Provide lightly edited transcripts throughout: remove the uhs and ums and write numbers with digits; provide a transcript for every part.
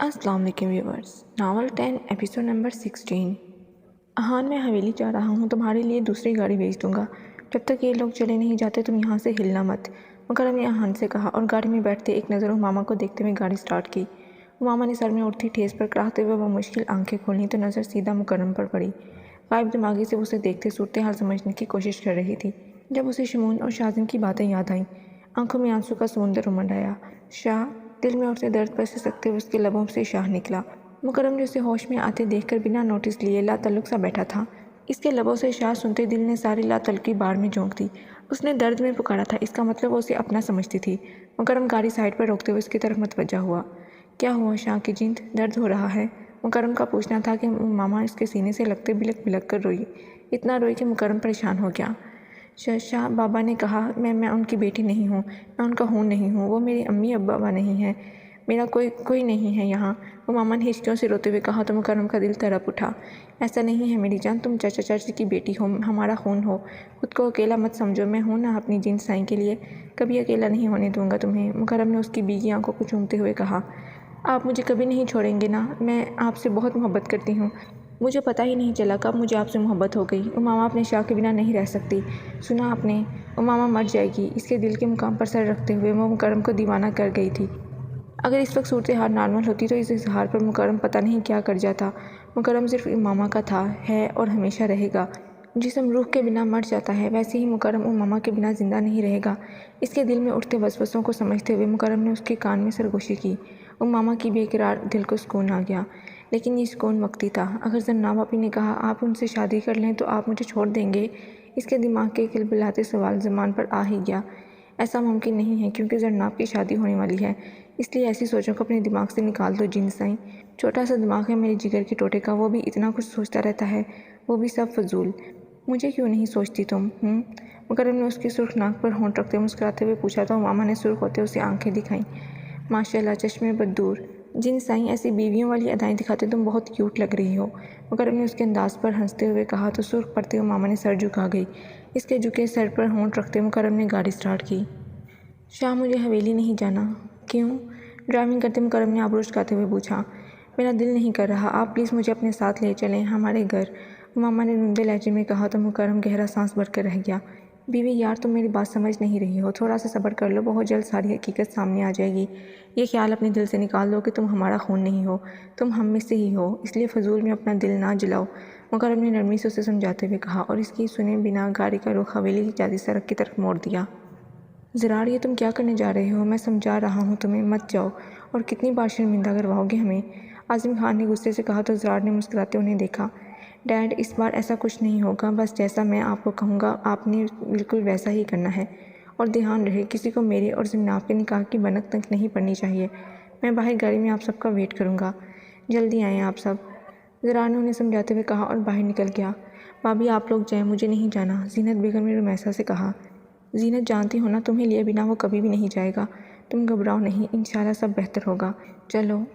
अस्सलाम वालेकुम viewers. Novel 10 episode number 16। Ahaan, मैं हवेली जा रहा हूँ, तुम्हारे लिए दूसरी गाड़ी भेज दूँगा। जब तक ये लोग चले नहीं जाते तुम यहाँ से हिलना मत, मुकरम ने अहान से कहा और गाड़ी में बैठते एक नज़र उमामा को देखते हुए गाड़ी स्टार्ट की। उमामा ने सर में उठती ठेस पर कराहते हुए वो मुश्किल आंखें खोली तो नज़र सीधा मुकरम पर पड़ी। गायब दिमागी से उसे देखते सूरत हाल समझने की कोशिश कर रही थी जब उसे शमून और शाजिम की बातें याद आईं। आंखों में आंसू का समुंदर उमड़ आया। शाह, दिल में उठते दर्द पर सिसकते हुए उसके लबों से शाह निकला। मुकरम ने उसे होश में आते देखकर बिना नोटिस लिए लातल्लुक सा बैठा था। इसके लबों से शाह सुनते दिल ने सारी लातल्लुकी बाढ़ में झोंक दी। उसने दर्द में पुकारा था, इसका मतलब वो उसे अपना समझती थी। मुकरम गाड़ी साइड पर रोकते हुए उसकी तरफ मतवज्जा हुआ। क्या हुआ शाह की जिंद, दर्द हो रहा है? मुकरम का पूछना था कि मामा इसके सीने से लगते बिलक बिलक कर रोई। इतना रोई कि मुकरम परेशान हो गया। शाह, बाबा ने कहा मैं उनकी बेटी नहीं हूँ, मैं उनका खून नहीं हूँ, वो मेरी अम्मी अब्बा नहीं है, मेरा कोई नहीं है यहाँ। वो मामा ने हिचकियों से रोते हुए कहा तो मुकरम का दिल तड़प उठा। ऐसा नहीं है मेरी जान, तुम चाचा चाची की बेटी हो, हमारा खून हो, खुद को अकेला मत समझो। मैं हूँ ना अपनी जिन साईं के लिए, कभी अकेला नहीं होने दूंगा तुम्हें। मुकरम ने उसकी भीगी आंखों को चूमते हुए कहा, आप मुझे कभी नहीं छोड़ेंगे ना? मैं आपसे बहुत मोहब्बत करती हूँ, मुझे पता ही नहीं चला कब मुझे आपसे मोहब्बत हो गई। उमामा अपने शाह के बिना नहीं रह सकती, सुना आपने? उमामा मर जाएगी। इसके दिल के मुकाम पर सर रखते हुए वो मुकरम को दीवाना कर गई थी। अगर इस वक्त सूरत हाल नॉर्मल होती तो इस इजहार पर मुकरम पता नहीं क्या कर जाता। मुकरम सिर्फ उमामा का था, है और हमेशा रहेगा। जिस्म रूह के बिना मर जाता है, वैसे ही मुकरम उमामा के बिना जिंदा नहीं रहेगा। इसके दिल में उठते वसवसों को समझते हुए मुकरम ने उसके कान में सरगोशी की। उमामा की बेकरार दिल को सुकून आ गया, लेकिन ये सुकून वक्ती था। अगर जन्नाब आपी ने कहा आप उनसे शादी कर लें तो आप मुझे छोड़ देंगे? इसके दिमाग के खिलबिलाते सवाल ज़बान पर आ ही गया। ऐसा मुमकिन नहीं है क्योंकि जन्नाब की शादी होने वाली है, इसलिए ऐसी सोचों को अपने दिमाग से निकाल दो जिन साईं। छोटा सा दिमाग है मेरे जिगर के टोटे का, वो भी इतना कुछ सोचता रहता है, वो भी सब फजूल। मुझे क्यों नहीं सोचती तुम? मुकरम ने उसकी सुर्ख नाक पर होंठ रखते मुस्कुराते हुए पूछा तो मामा ने सुर्ख होते उसे आंखें दिखाईं। माशाल्लाह, चश्मे बदूर। जिन साईं, ऐसी बीवियों वाली अदाएं दिखाते तुम बहुत क्यूट लग रही हो। मुकरम ने उसके अंदाज पर हंसते हुए कहा तो सुर्ख पड़ते हुए मामा ने सर झुका गई। इसके झुके सर पर होंठ रखते मुकरम ने गाड़ी स्टार्ट की। शाह, मुझे हवेली नहीं जाना। क्यों? ड्राइविंग करते मुकरम ने आबरू चुकाते हुए पूछा। मेरा दिल नहीं कर रहा, आप प्लीज़ मुझे अपने साथ ले चलें, हमारे घर। मामा ने रुंधे लहजे में कहा तो मुकरम गहरा सांस भरकर रह गया। बीवी यार, तुम मेरी बात समझ नहीं रही हो, थोड़ा सा सब्र कर लो, बहुत जल्द सारी हकीकत सामने आ जाएगी। ये ख्याल अपने दिल से निकाल दो कि तुम हमारा खून नहीं हो, तुम हम में से ही हो, इसलिए फजूल में अपना दिल ना जलाओ। मुकरम ने नरमी से उसे समझाते हुए कहा और इसकी सुने बिना गाड़ी का रुख हवेली की जाती सड़क की तरफ मोड़ दिया। ज़रार, ये तुम क्या करने जा रहे हो? मैं समझा रहा हूँ तुम्हें, मत जाओ। और कितनी बार शर्मिंदा करवाओगे हमें? आज़िम खान ने गुस्से से कहा तो ज़रार ने मुस्कुराते उन्हें देखा। डैड, इस बार ऐसा कुछ नहीं होगा, बस जैसा मैं आपको कहूँगा आपने बिल्कुल वैसा ही करना है। और ध्यान रहे किसी को मेरे और जन्नाब के निकाह की भनक तक नहीं पड़नी चाहिए। मैं बाहर गाड़ी में आप सबका वेट करूँगा, जल्दी आएँ आप सब। ज़रार ने उन्हें समझाते हुए कहा और बाहर निकल गया। भाभी, आप लोग जाएँ, मुझे नहीं जाना, ज़ीनत बेगम ने रुमैसा से कहा। ज़ीनत, जानती हो ना, तुम्हें लिए बिना वो कभी भी नहीं जाएगा। तुम घबराओ नहीं, इंशाल्लाह सब बेहतर होगा, चलो।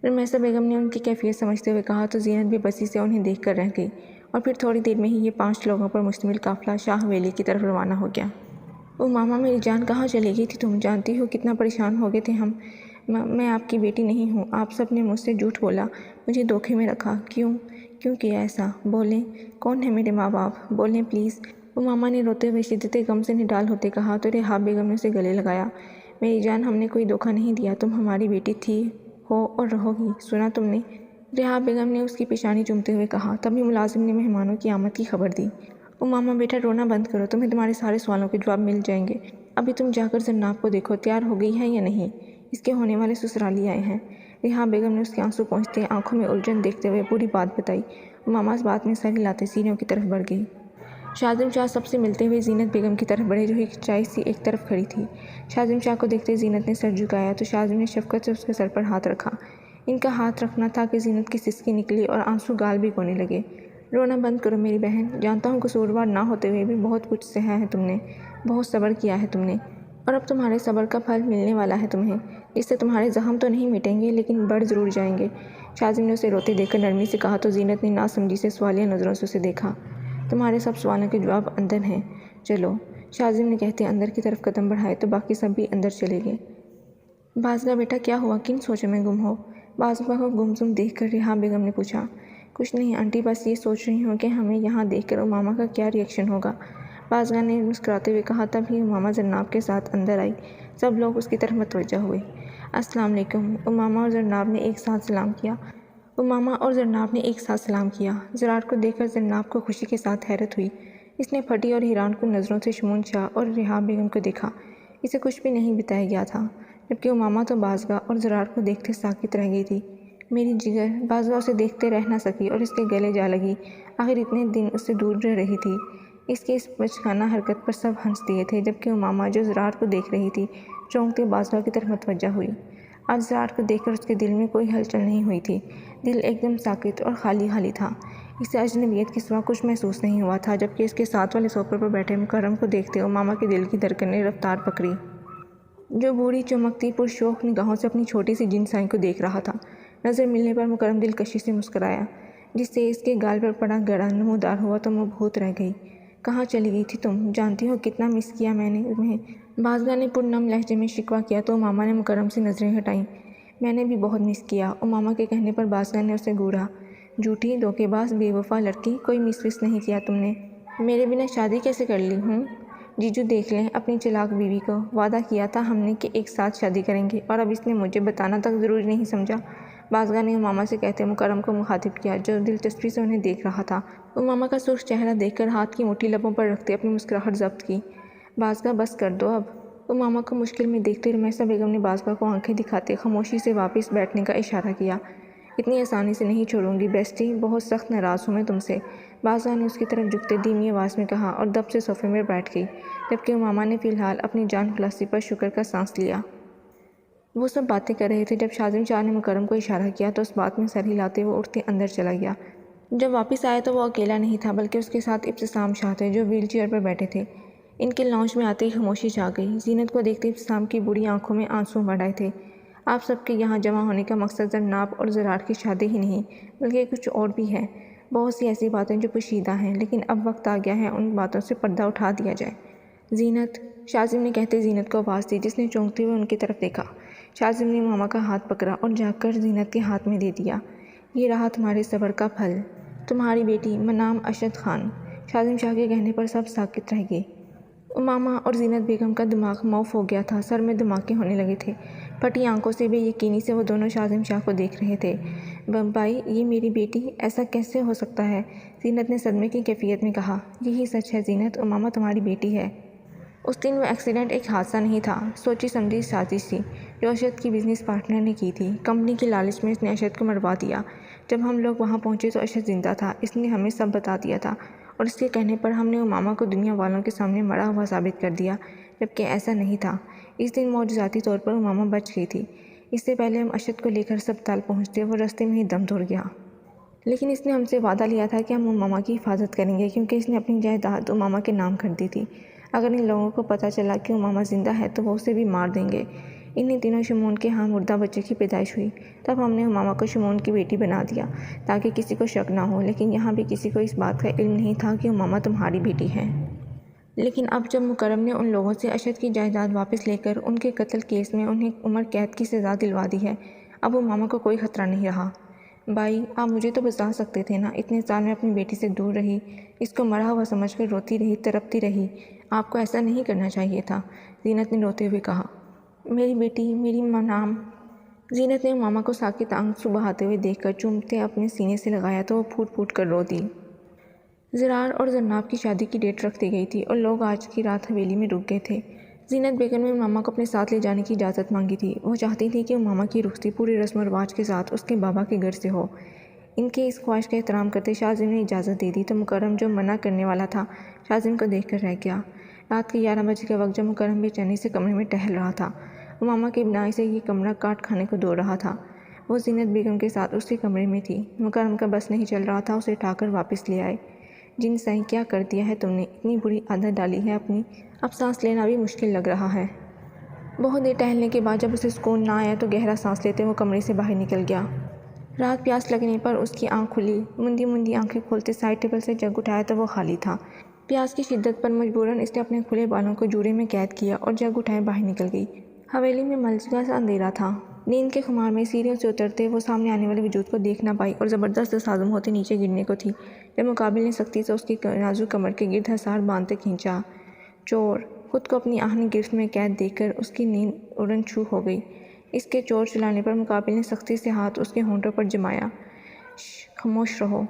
रुमैसा बेगम ने उनकी कैफियत समझते हुए कहा तो ज़ीनत भी बसी से उन्हें देख कर रह गई। और फिर थोड़ी देर में ही ये 5 लोगों पर मुश्तमिल काफ़िला शाह हवेली की तरफ रवाना हो गया। ओ मामा, मेरी जान कहाँ चली गई थी तुम? जानती हो कितना परेशान हो गए थे हम। मैं आपकी बेटी नहीं हूँ, आप सब ने मुझसे झूठ बोला, मुझे धोखे में रखा। क्यों किया ऐसा? बोलें, कौन है मेरे माँ बाप? बोलें प्लीज़। वो मामा ने रोते हुए शिद्दत गम से निडाल होते कहा तो रेहा बेगम ने उसे गले लगाया। मेरी जान, हमने कोई धोखा नहीं दिया, तुम हमारी बेटी थी, हो और रहोगी, सुना तुमने? रेहा बेगम ने उसकी पेशानी चूमते हुए कहा। तभी मुलाजिम ने मेहमानों की आमद की खबर दी। ओ मामा, बेटा रोना बंद करो, तुम्हें तुम्हारे सारे सवालों के जवाब मिल जाएंगे। अभी तुम जाकर जन्नाब को देखो, तैयार हो गई है या नहीं, इसके होने वाले ससुराली आए हैं। रेहा बेगम ने उसके आंसू पहुँचते आंखों में उलझन देखते हुए पूरी बात बताई। मामा इस बात में सर हिलाते सीढ़ियों की तरफ बढ़ गई। शाजिम शाह सबसे मिलते हुए ज़ीनत बेगम की तरफ बढ़े जो हिचकिचाई सी एक तरफ खड़ी थी। शाजिम शाह को देखते ज़ीनत ने सर झुकाया तो शाजिम ने शफकत से उसके सर पर हाथ रखा। इनका हाथ रखना था कि ज़ीनत की सिसकी निकली और आंसू गाल भी कोने लगे। रोना बंद करो मेरी बहन, जानता हूँ कसूरवार ना होते हुए भी बहुत कुछ सहा है तुमने, बहुत सब्र किया है तुमने, और अब तुम्हारे सब्र का फल मिलने वाला है तुम्हें। इससे तुम्हारे जख्म तो नहीं मिटेंगे लेकिन बढ़ ज़रूर जाएंगे। शाजिम ने उसे रोते देखकर नरमी से कहा तो ज़ीनत ने नासमझी से सवालिया नज़रों से उसे देखा। तुम्हारे सब सवालों के जवाब अंदर हैं, चलो। शाजिम ने कहते अंदर की तरफ कदम बढ़ाए तो बाकी सब भी अंदर चले गए। बाजला बेटा, क्या हुआ, किन सोचों में गुम हो? बाज़ुबा को गुमसुम देखकर रेहा बेगम ने पूछा। कुछ नहीं आंटी, बस ये सोच रही हूँ कि हमें यहाँ देखकर उमामा का क्या रिएक्शन होगा। बाज़गा ने मुस्कुराते हुए कहा। तभी उमामा जरनाब के साथ अंदर आई। सब लोग उसकी तरफ मतवज्जा हुए। अस्सलाम वालेकुम। उमामा और जरनाब ने एक साथ सलाम किया। ज़रार को देखकर जरनाब को खुशी के साथ हैरत हुई। इसने फटी और हैरान कुन नज़रों से शमून शाह और रेहा बेगम को देखा। इसे कुछ भी नहीं बताया गया था, जबकि उमामा तो बाज़गा और ज़रार को देखते साकित रह गई थी। मेरी जिगर। बाज़गा उसे देखते रह न सकी और इसके गले जा लगी। आखिर इतने दिन उससे दूर रह रही थी। इसकी इस बचकाना हरकत पर सब हंस दिए थे, जबकि उमामा जो ज़रार को देख रही थी चौंकते बाज़गा की तरफ मतवज्जा हुई। आज ज़रार को देखकर उसके दिल में कोई हलचल नहीं हुई थी। दिल एकदम साकित और खाली खाली था। इसे अजनबियत के सिवा कुछ महसूस नहीं हुआ था, जबकि इसके साथ वाले सोफे पर बैठे मुकर्रम को देखते उमामा के दिल की धड़कन ने रफ्तार पकड़ी। जो बूढ़ी चमकती पुरशौक निगाहों से अपनी छोटी सी जिनसाई को देख रहा था। नज़र मिलने पर मुकर्रम दिलकशी से मुस्कराया, जिससे इसके गाल पर पड़ा गड़ा नमूदार हुआ तो मुँह भूत रह गई। कहाँ चली गई थी तुम? जानती हो कितना मिस किया मैंने तुम्हें। बाज़गा ने पुरनम लहजे में शिकवा किया तो उमामा ने मुकर्रम से नज़रें हटाईं। मैंने भी बहुत मिस किया। उमामा के कहने पर बाज़गा ने उसे घूरा। झूठी, धोखेबाज, बेवफा लड़की, कोई मिस नहीं किया तुमने। मेरे बिना शादी कैसे कर ली हूँ? जीजू देख लें अपनी चालाक बीवी को। वादा किया था हमने कि एक साथ शादी करेंगे, और अब इसने मुझे बताना तक ज़रूरी नहीं समझा। बाज़गा ने उमामा से कहते मुकर्रम को मुखातिब किया, जो दिलचस्पी से उन्हें देख रहा था। उमामा का सुर्ख चेहरा देखकर हाथ की मुट्ठी लबों पर रखते अपनी मुस्कुराहट ज़ब्त की। बाज़गा बस कर दो अब। उमामा को मुश्किल में देखते रुमैसा बेगम ने बाज़गा को आंखें दिखाते खामोशी से वापस बैठने का इशारा किया। इतनी आसानी से नहीं छोड़ूंगी बेस्टी, बहुत सख्त नाराज़ हूँ मैं तुमसे। बाज़गा ने उसकी तरफ झुकते धीमी आवाज़ में कहा और दब से सोफे में बैठ गई, जबकि उमामा ने फ़िलहाल अपनी जान खुलासी पर शुक्र का सांस लिया। वो सब बातें कर रहे थे जब शाज़िम शाह ने मुकर्रम को इशारा किया तो उस बात में सर हिलाते वो उठते अंदर चला गया। जब वापस आया तो वो अकेला नहीं था, बल्कि उसके साथ इब्तिसाम शाह थे, जो व्हील चेयर पर बैठे थे। इनके लॉन्च में आते ही खामोशी छा गई। जीनत को देखते इब्तिसाम की बूढ़ी आंखों में आंसू भर आए थे। आप सबके यहाँ जमा होने का मकसद जरनाब और ज़रार की शादी ही नहीं, बल्कि कुछ और भी है। बहुत सी ऐसी बातें जो पोशीदा हैं, लेकिन अब वक्त आ गया है उन बातों से पर्दा उठा दिया जाए। जीनत, शाज़िम ने कहते जीनत को आवाज़ दी, जिसने चौंकते हुए उनकी तरफ देखा। शाज़िम ने मामा का हाथ पकड़ा और जाकर जीनत के हाथ में दे दिया। ये रहा तुम्हारे सब्र का फल, तुम्हारी बेटी मनाम अशद खान। शाज़िम शाह के कहने पर सब साकित रह गए। उमामा और जीनत बेगम का दिमाग मौफ हो गया था, सर में धमाके होने लगे थे। फटी आंखों से बेयकीनी से वो दोनों शाज़िम शाह को देख रहे थे। भाई, ये मेरी बेटी, ऐसा कैसे हो सकता है? जीनत ने सदमे की कैफियत में कहा। यही सच है जीनत, उमामा तुम्हारी बेटी है। उस दिन वो एक्सीडेंट एक हादसा नहीं था, सोची समझी साजिश थी जो अशद की बिज़नेस पार्टनर ने की थी। कंपनी की लालच में इसने अशद को मरवा दिया। जब हम लोग वहाँ पहुँचे तो अशद जिंदा था। इसने हमें सब बता दिया था, और इसके कहने पर हमने उमामा को दुनिया वालों के सामने मरा हुआ साबित कर दिया, जबकि ऐसा नहीं था। इस दिन मौजूदाती तौर पर उमामा बच गई थी। इससे पहले हम अशद को लेकर अस्पताल पहुँचते वो रास्ते में ही दम तोड़ गया। लेकिन इसने हमसे वादा लिया था कि हम उमामा की हिफाजत करेंगे, क्योंकि इसने अपनी जायदाद उमामा के नाम कर दी थी। अगर इन लोगों को पता चला कि उमामा ज़िंदा है तो वो उसे भी मार देंगे। इन्हीं दिनों शमून के यहाँ मुर्दा बच्चे की पैदाइश हुई। तब हमने उमामा को शमून की बेटी बना दिया ताकि किसी को शक ना हो, लेकिन यहाँ भी किसी को इस बात का इल्म नहीं था कि उमामा तुम्हारी बेटी है। लेकिन अब जब मुकर्रम ने उन लोगों से अशद की जायदाद वापस लेकर उनके कत्ल केस में उन्हें उम्र कैद की सज़ा दिलवा दी है, अब उमामा को कोई ख़तरा नहीं रहा। भाई, आप मुझे तो बता सकते थे ना। इतने साल में अपनी बेटी से दूर रही, इसको मरा हुआ समझकर रोती रही, तड़पती रही। आपको ऐसा नहीं करना चाहिए था, जीनत ने रोते हुए कहा। मेरी बेटी, मेरी नाम। जीनत ने मामा को साकित आंसू बहाते हुए देखकर चूमते अपने सीने से लगाया तो वो फूट फूट कर रो दी। ज़रार और जरनाब की शादी की डेट रख दी गई थी और लोग आज की रात हवेली में रुक गए थे। जीनत बेगम ने मामा को अपने साथ ले जाने की इजाज़त मांगी थी। वो चाहती थी कि मामा की रुखसती पूरे रस्म व रिवाज के साथ उसके बाबा के घर से हो। इनके इस ख्वाहिश का एहतराम करते शाज़िम ने इजाज़त दे दी तो मुकर्रम, जो मना करने वाला था, शाज़िम को देख कर रह गया। रात के 11 बजे का वक्त जब मुकर्रम बेचैनी से कमरे में टहल रहा था, मामा की बिनाई से ये कमरा काट खाने को दौड़ रहा था। वो जीनत बेगम के साथ उसके कमरे में थी। मुकर्रम का बस नहीं चल रहा था, उसे उठाकर वापस ले आए। जिन सही क्या कर दिया है तुमने, इतनी बुरी आदत डाली है अपनी, अब सांस लेना भी मुश्किल लग रहा है। बहुत देर टहलने के बाद जब उसे सुकून ना आया तो गहरा सांस लेते वो कमरे से बाहर निकल गया। रात प्यास लगने पर उसकी आंख खुली। मुंदी मुंदी आंखें खोलते साइड टेबल से जग उठाया तो वो खाली था। प्यास की शिद्दत पर मजबूरन इसने अपने खुले बालों को जूड़े में कैद किया और जग उठाए बाहर निकल गई। हवेली में मलजगा सा अंधेरा था। نیند کے خمار میں سیڑھیوں سے اترتے وہ سامنے آنے والے وجود کو دیکھ نہ پائی اور زبردست تصادم ہوتے نیچے گرنے کو تھی جب مقابل نے سختی سے اس کی نازک کمر کے گرد حصار باندھتے کھینچا۔ چور! خود کو اپنی آہنی گرفت میں قید دیکھ کر اس کی نیند اڑن چھو ہو گئی۔ اس کے چور چلانے پر مقابل نے سختی سے ہاتھ اس کے ہونٹوں پر جمایا۔ خاموش رہو۔